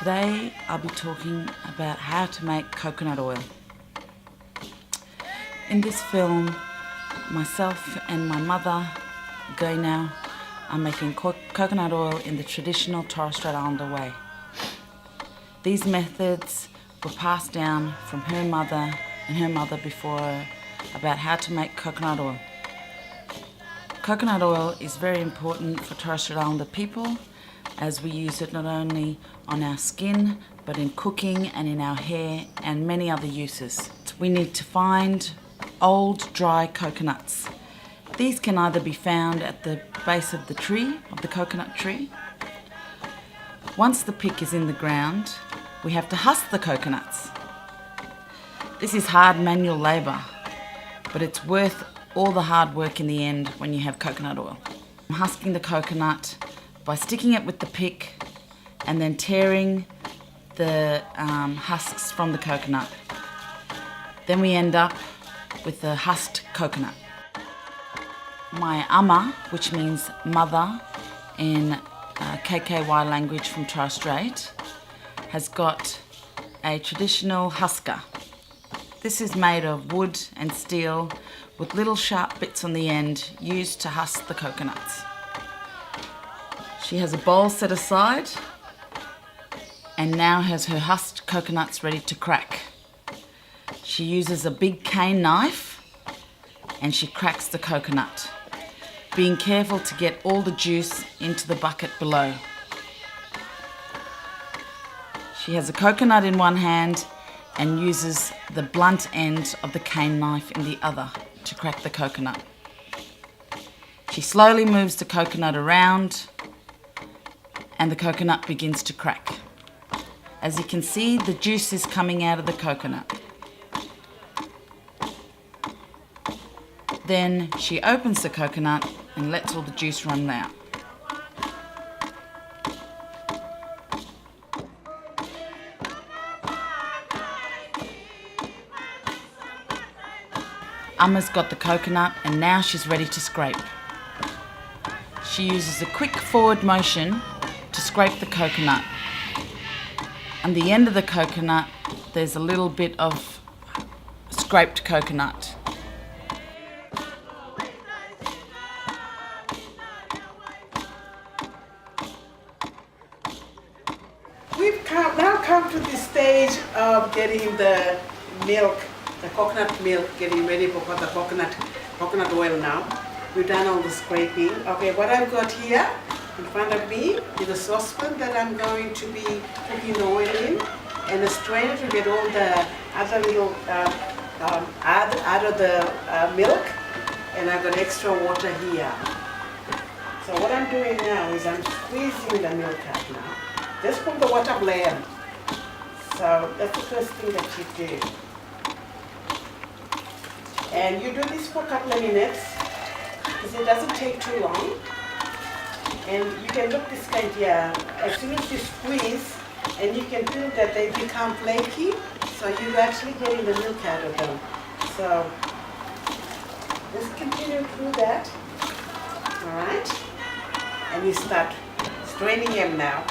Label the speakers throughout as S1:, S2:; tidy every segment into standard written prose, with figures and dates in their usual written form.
S1: Today I'll be talking about how to make coconut oil. In this film, myself and my mother, Gaynau, are making coconut oil in the traditional Torres Strait Islander way. These methods were passed down from her mother and her mother before her about how to make coconut oil. Coconut oil is very important for Torres Strait Islander people, as we use it not only on our skin but in cooking and in our hair and many other uses. We need to find old dry coconuts. These can either be found at the base of the tree, of the coconut tree. Once the pick is in the ground, we have to husk the coconuts. This is hard manual labour, but it's worth all the hard work in the end when you have coconut oil. I'm husking the coconut by sticking it with the pick and then tearing the husks from the coconut. Then we end up with the husked coconut. My ama, which means mother in KKY language from Torres Strait, has got a traditional husker. This is made of wood and steel with little sharp bits on the end used to husk the coconuts. She has a bowl set aside and now has her husked coconuts ready to crack. She uses a big cane knife and she cracks the coconut, being careful to get all the juice into the bucket below. She has a coconut in one hand and uses the blunt end of the cane knife in the other to crack the coconut. She slowly moves the coconut around and the coconut begins to crack. As you can see, the juice is coming out of the coconut. Then she opens the coconut and lets all the juice run out. Ama's got the coconut and now she's ready to scrape. She uses a quick forward motion to scrape the coconut. On the end of the coconut, there's a little bit of scraped coconut.
S2: We've now come to the stage of getting the milk, the coconut milk, getting ready for the coconut oil now. We've done all the scraping. Okay, what I've got here in front of me is a saucepan that I'm going to be cooking the oil in, and a strainer to get all the other little out of the milk, and I've got extra water here. So what I'm doing now is I'm squeezing the milk out now. Just from the water blend. So that's the first thing that you do. And you do this for a couple of minutes because it doesn't take too long. And you can look this kind here. As soon as you squeeze, and you can feel that they become flaky, so you're actually getting the milk out of them. So just continue through that. All right? And you start straining them now.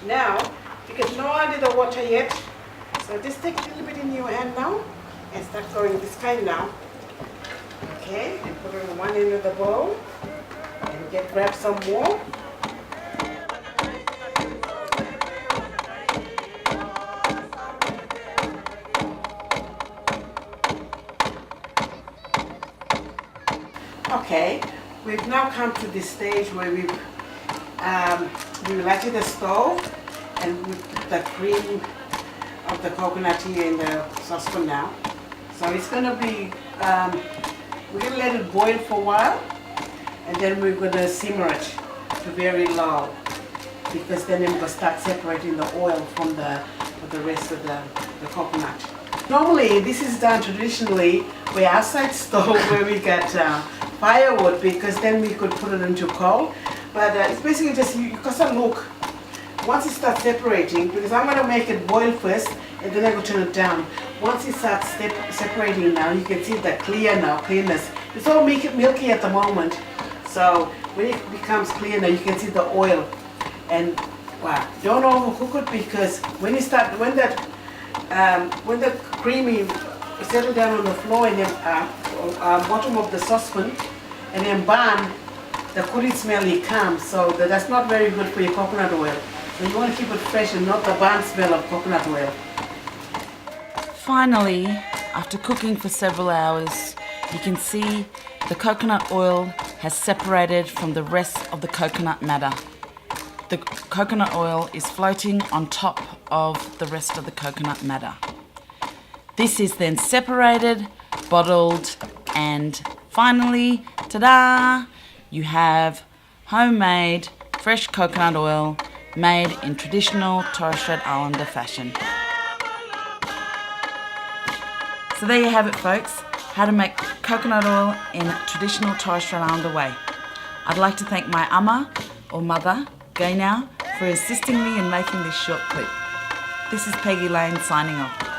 S2: Now, because no under the water yet, so just take a little bit in your hand now and start throwing this kind now. Okay, and put it on one end of the bowl and grab some more. Okay, we've now come to this stage where we lighted the stove and we put the cream of the coconut here in the saucepan now. So it's going to be, we're going to let it boil for a while and then we're going to simmer it to very low, because then we're going to start separating the oil from the rest of the coconut. Normally this is done traditionally, we're outside stove where we got firewood because then we could put it into coal. But it's basically just, you gotta look. Once it starts separating, because I'm going to make it boil first and then I'm going to turn it down. Once it starts separating now, you can see the clearness. It's all milky at the moment. So when it becomes clear now, you can see the oil. And wow, don't overcook it because when the creamy settle down on the floor and then bottom of the saucepan and then burn, the curry smell comes. So that's not very good for your coconut oil. So you want to keep it fresh and not the burnt smell of coconut oil.
S1: Finally, after cooking for several hours, you can see the coconut oil has separated from the rest of the coconut matter. The coconut oil is floating on top of the rest of the coconut matter. This is then separated, bottled, and finally, ta-da! You have homemade fresh coconut oil made in traditional Torres Strait Islander fashion. So there you have it, folks, how to make coconut oil in traditional Torres Strait Islander way. I'd like to thank my ama, or mother, Gaynau, for assisting me in making this short clip. This is Peggy Lane signing off.